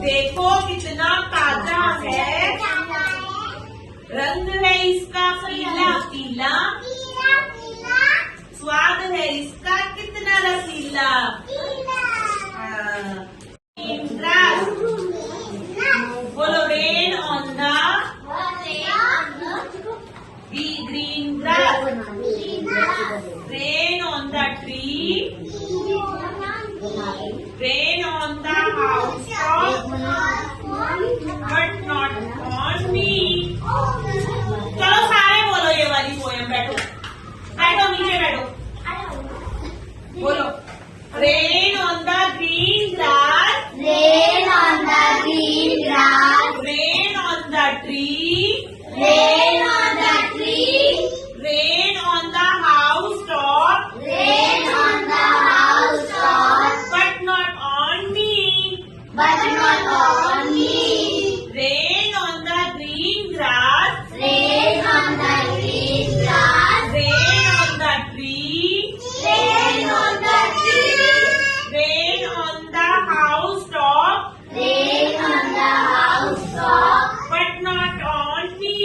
देखो कितना ताजा है, रंग है इसका पीला पीला, स्वाद है इसका कितना रसीला। ग्रास, बोलो rain on the green grass, rain on the tree, rain on the house top, but not on me. चलो सारे बोलो ये वाली पोएम। बैठो बैठो नीचे बैठो, बोलो rain on the green grass, Rain on the green grass, rain on the tree, rain on the tree, rain on the house top, rain on the house top, but not on me. but not on me. Rain on the green grass, Rain on the green grass, rain on the tree, rain on the tree, rain on the house top, rain on the house top, but not on me.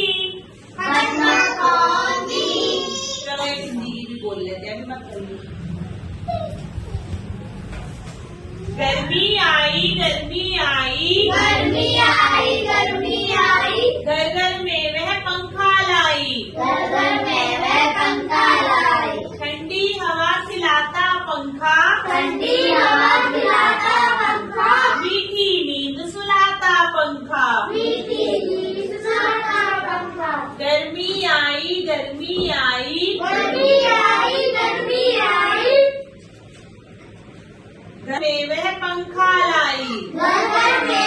but not on me. चलो एक हिंदी भी बोल लेते हैं, अभी मत बोलिए। गर्मी आई गर्मी आई, गर्मी आई, गर्मी आई, घर घर में वह पंखा लाई, घर घर में वह पंखा लाई, ठंडी हवा खिलाता पंखा, ठंडी हवा खिलाता पंखा, मीठी नींद सुलाता पंखा। मीठी नींद सुलाता पंखा। गर्मी आई गर्मी आई, गर्मी आई, गर्मी आई, घर में वह पंखा लाई, घर घर में